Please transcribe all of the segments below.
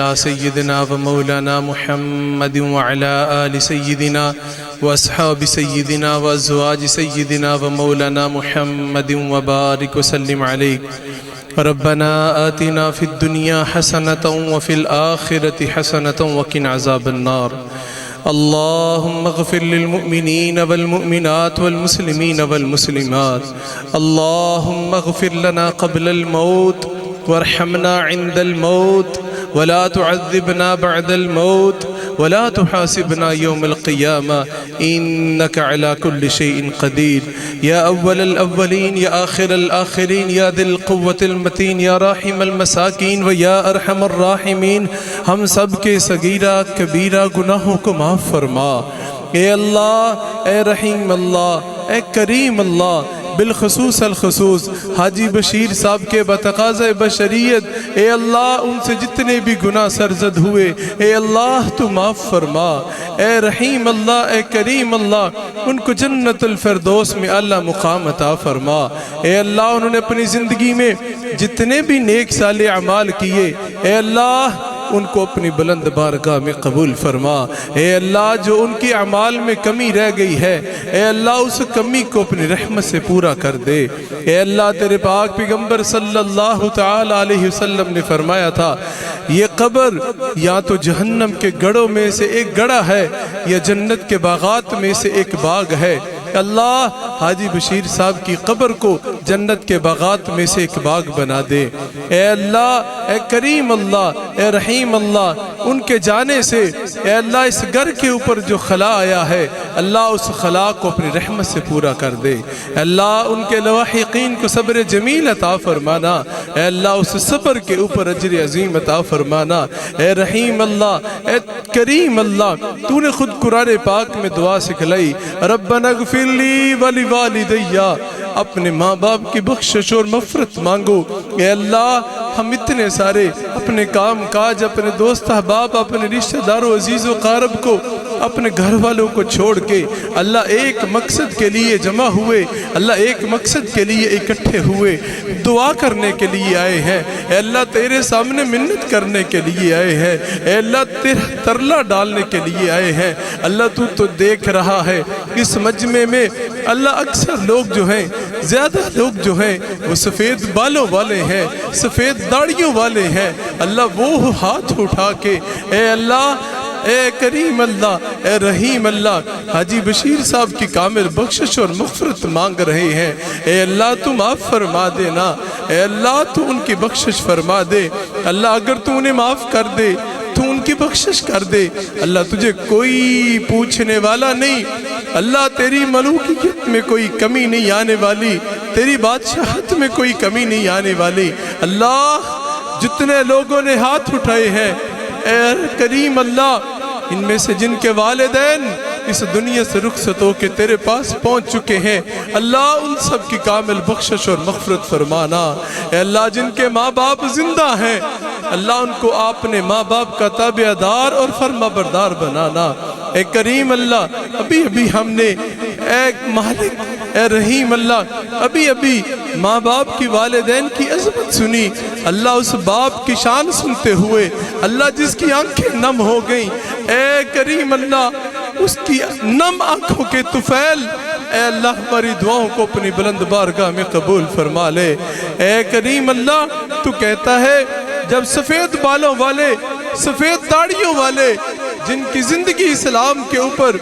سيدنا ومولانا محمد وعلى آل سيدنا وأصحاب سيدنا وأزواج سيدنا ومولانا محمد وبارك وسلم عليك. ربنا آتنا في الدنيا حسنة وفي الآخرة حسنة وقنا عذاب النار. اللهم اغفر للمؤمنين والمؤمنات والمسلمين والمسلمات. اللهم اغفر لنا قبل الموت وارحمنا عند الموت ولا تعذبنا بعد الموت ولا تحاسبنا يوم القيامة إنك على كل شيء قدير. يا أول الأولين يا آخر الآخرين يا ذي القوة المتين يا راحم المساکین ويا أرحم الراحمين، ہم سب کے صغیرہ کبیرہ گناہوں کو معاف فرما. اے اللہ، اے رحیم اللہ، اے کریم اللہ، بالخصوص الخصوص حاجی بشیر صاحب کے بتقاضۂ بشریت اے اللہ ان سے جتنے بھی گناہ سرزد ہوئے اے اللہ تو معاف فرما. اے رحیم اللہ، اے کریم اللہ، ان کو جنت الفردوس میں اللہ مقام عطا فرما. اے اللہ، انہوں نے اپنی زندگی میں جتنے بھی نیک صالح اعمال کیے اے اللہ ان کو اپنی بلند بارگاہ میں قبول فرما. اے اللہ، جو ان کی اعمال میں کمی رہ گئی ہے اے اللہ اس کمی کو اپنی رحمت سے پورا کر دے. اے اللہ، تیرے پاک پیغمبر صلی اللہ تعالی علیہ وسلم نے فرمایا تھا یہ قبر یا تو جہنم کے گڑھوں میں سے ایک گڑھا ہے یا جنت کے باغات میں سے ایک باغ ہے. اللہ، حاجی بشیر صاحب کی قبر کو جنت کے باغات میں سے ایک باغ بنا دے. اے اللہ، اے کریم اللہ، اے رحیم اللہ، ان کے جانے سے اے اللہ اس گھر کے اوپر جو خلا آیا ہے اللہ اس خلا کو اپنی رحمت سے پورا کر دے. اے اللہ، ان کے لواحقین کو صبر جمیل عطا فرمانا. اے اللہ، اس صبر کے اوپر اجر عظیم عطا فرمانا. اے رحیم اللہ، اے کریم اللہ، تو نے خود قرآن پاک میں دعا سکھلائی، ربنا اغفر لی ولوالدی، اپنے ماں باپ کی بخشش اور مغفرت مانگو. اے اللہ، ہم اتنے سارے اپنے کام کاج، اپنے دوست احباب، اپنے رشتہ داروں عزیز و قارب کو، اپنے گھر والوں کو چھوڑ کے اللہ ایک مقصد کے لیے جمع ہوئے، اللہ ایک مقصد کے لیے اکٹھے ہوئے، دعا کرنے کے لیے آئے ہیں. اے اللہ، تیرے سامنے منت کرنے کے لیے آئے ہیں. اے اللہ، تیرا ترلا ڈالنے کے لیے آئے ہیں. اللہ، تو دیکھ رہا ہے اس مجمع میں اللہ اکثر لوگ جو ہیں، زیادہ لوگ جو ہیں وہ سفید بالوں والے ہیں، سفید داڑھیوں والے ہیں. اللہ، وہ ہاتھ اٹھا کے اے اللہ، اے کریم اللہ، اے رحیم اللہ، حاجی بشیر صاحب کی کامل بخشش اور مغفرت مانگ رہے ہیں. اے اللہ، تو معاف فرما دینا. اے اللہ، تو ان کی بخشش فرما دے. اللہ، اگر تو انہیں معاف کر دے تو ان کی بخشش کر دے. اللہ، تجھے کوئی پوچھنے والا نہیں. اللہ، تیری ملوکیت میں کوئی کمی نہیں آنے والی، تیری بادشاہت میں کوئی کمی نہیں آنے والی. اللہ، جتنے لوگوں نے ہاتھ اٹھائے ہیں اے کریم اللہ، ان میں سے جن کے والدین اس دنیا سے رخصت ہو کے تیرے پاس پہنچ چکے ہیں اللہ ان سب کی کامل بخشش اور مغفرت فرمانا. اے اللہ، جن کے ماں باپ زندہ ہیں اللہ ان کو آپ نے ماں باپ کا تابع دار اور فرما بردار بنانا. اے کریم اللہ، ابھی ہم نے اے مالک، اے رحیم اللہ، ابھی ماں باپ کی والدین کی عظمت سنی. اللہ، اس باپ کی شان سنتے ہوئے اللہ جس کی آنکھیں نم ہو گئیں اے کریم اللہ اس کی نم آنکھوں کے طفیل اے اللہ ہماری دعاؤں کو اپنی بلند بارگاہ میں قبول فرما لے. اے کریم اللہ، تو کہتا ہے جب سفید بالوں والے، سفید داڑھیوں والے جن کی زندگی اسلام کے اوپر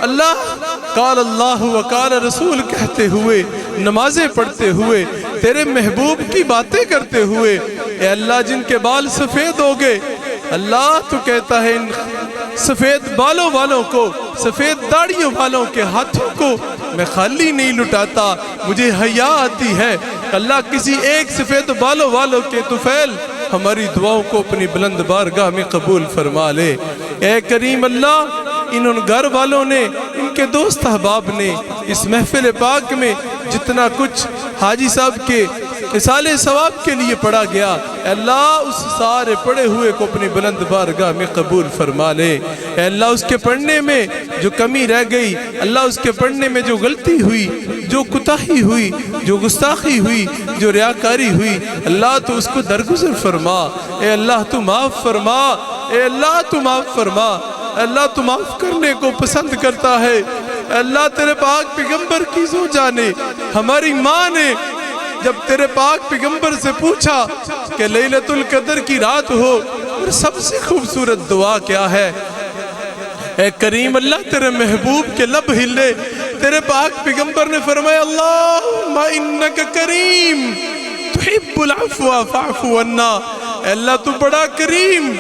اللہ قال اللہ وقال رسول کہتے ہوئے، نمازیں پڑھتے ہوئے، تیرے محبوب کی باتیں کرتے ہوئے اے اللہ جن کے بال سفید ہو گئے اللہ تو کہتا ہے ان سفید بالوں والوں کو، سفید داڑھیوں والوں کے ہاتھوں کو میں خالی نہیں لٹاتا، مجھے حیا آتی ہے. اللہ، کسی ایک سفید بالوں والوں کے طفیل ہماری دعاؤں کو اپنی بلند بارگاہ میں قبول فرما لے. اے کریم اللہ، ان گھر والوں نے، ان کے دوست احباب نے اس محفل پاک میں جتنا کچھ حاجی صاحب کے اصال ثواب کے لیے پڑھا گیا اے اللہ اس سارے پڑھے ہوئے کو اپنی بلند بارگاہ میں قبول فرما لے. اے اللہ، اس کے پڑھنے میں جو کمی رہ گئی اللہ، اس کے پڑھنے میں جو غلطی ہوئی، جو کوتاہی ہوئی، جو گستاخی ہوئی، جو ریاکاری ہوئی اللہ تو اس کو درگزر فرما. اے اللہ، تو معاف فرما. اے اللہ تو معاف فرما، اللہ تو معاف کرنے کو پسند کرتا ہے۔ اللہ تیرے پاک پیغمبر کی زوجہ نے، ہماری ماں نے جب تیرے پاک پیغمبر سے پوچھا کہ لیلۃ القدر کی رات ہو اور سب سے خوبصورت دعا کیا ہے، اے کریم اللہ تیرے محبوب کے لب ہلے، تیرے پاک پیغمبر نے فرمایا اللہم انک کریم تحب العفو فاعف عنا، اے اللہ تو بڑا کریم،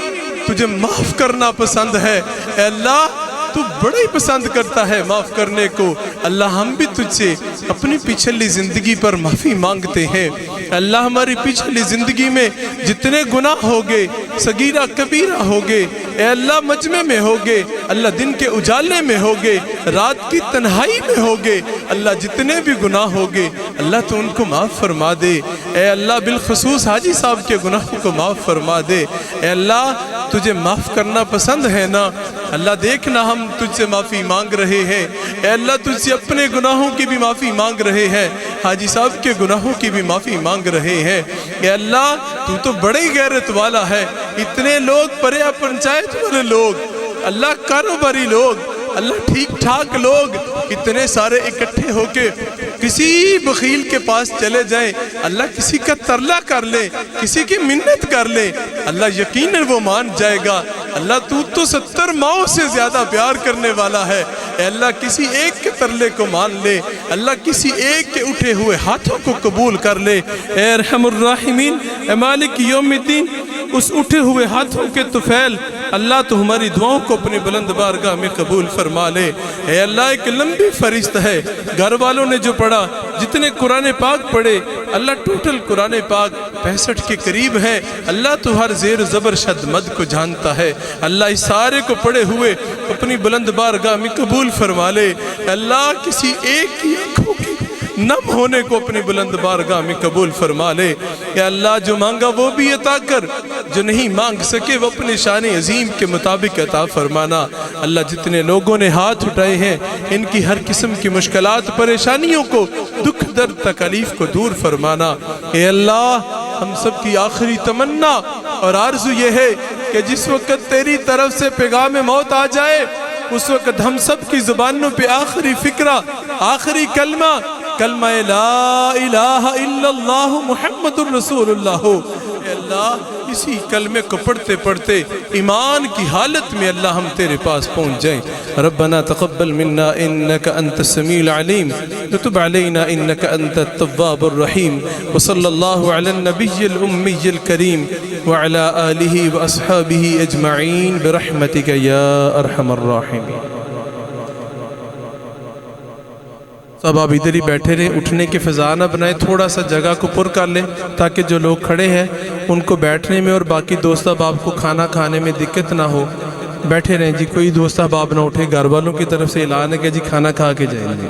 تجھے معاف کرنا پسند ہے، اے اللہ تو بڑا ہی پسند کرتا ہے معاف کرنے کو۔ اللہ ہم بھی تجھ سے اپنی پچھلی زندگی پر معافی مانگتے ہیں۔ اللہ ہماری پچھلی زندگی میں جتنے گناہ ہوگے، صغیرہ کبیرہ ہوگے، اے اللہ مجمع میں ہوگے، اللہ دن کے اجالے میں ہوگے، رات کی تنہائی میں ہوگے، اللہ جتنے بھی گناہ ہوگے اللہ تو ان کو معاف فرما دے۔ اے اللہ بالخصوص حاجی صاحب کے گناہوں کو معاف فرما دے۔ اے اللہ تجھے معاف کرنا پسند ہے نا، اللہ دیکھنا ہم تجھ سے معافی مانگ رہے ہیں، اے اللہ تجھ سے اپنے گناہوں کی بھی معافی مانگ رہے ہیں، حاجی صاحب کے گناہوں کی بھی معافی مانگ رہے ہیں۔ اے اللہ تو بڑے ہی غیرت والا ہے، اتنے لوگ پریا پنچایت والے لوگ، اللہ کاروباری لوگ، اللہ ٹھیک ٹھاک لوگ اتنے سارے اکٹھے ہو کے کسی بخیل کے پاس چلے جائیں، اللہ کسی کا ترلا کر لے، کسی کی منت کر لے، اللہ یقیناً وہ مان جائے گا۔ اللہ تو 70 ماؤں سے زیادہ پیار کرنے والا ہے، اے اللہ کسی ایک کے ترلے کو مان لے، اللہ کسی ایک کے اٹھے ہوئے ہاتھوں کو قبول کر لے۔ اے ارحم الراحمین، اے مالک یوم الدین، اس اٹھے ہوئے ہاتھوں کے طفیل اللہ تو ہماری دعاؤں کو اپنی بلند بارگاہ میں قبول فرما لے۔ اے اللہ ایک لمبی فہرست ہے، گھر والوں نے جو پڑھا، جتنے قرآن پاک پڑھے، اللہ ٹوٹل قرآن پاک 65 کے قریب ہے، اللہ تو ہر زیر زبر شد مد کو جانتا ہے، اللہ اس سارے کو پڑھے ہوئے اپنی بلند بارگاہ میں قبول فرما لے۔ اللہ کسی ایک کی آنکھوں کی نم ہونے کو اپنی بلند بارگاہ میں قبول فرما لے۔ یا اللہ جو مانگا وہ بھی عطا کر، جو نہیں مانگ سکے وہ اپنے شان عظیم کے مطابق عطا فرمانا۔ اللہ جتنے لوگوں نے ہاتھ اٹھائے ہیں ان کی ہر قسم کی مشکلات پریشانیوں کو، دکھ درد تکلیف کو دور فرمانا۔ اے اللہ ہم سب کی آخری تمنا اور آرزو یہ ہے کہ جس وقت تیری طرف سے پیغام موت آ جائے اس وقت ہم سب کی زبانوں پہ آخری فکرہ، آخری کلمہ لا الہ الا اللہ محمد الرسول اللہ ہو۔ اے اللہ اسی کلمے کو پڑھتے پڑھتے ایمان کی حالت میں اللہ ہم تیرے پاس پہنچ جائیں۔ ربنا تقبل منا انك انت السميع العليم وتب علينا انك انت التواب الرحيم وصلى الله على النبي الامي الكريم وعلى آله واصحابه اجمعين برحمتك يا ارحم الراحمين۔ اب آپ ادھر ہی بیٹھے رہے، اٹھنے کے فضا نہ بنائیں، تھوڑا سا جگہ کو پر کر لیں تاکہ جو لوگ کھڑے ہیں ان کو بیٹھنے میں اور باقی دوست احباب کو کھانا کھانے میں دقت نہ ہو۔ بیٹھے رہیں جی، کوئی دوست احباب نہ اٹھے، گھر والوں کی طرف سے اعلان ہے کہ جی کھانا کھا کے جائیں گے۔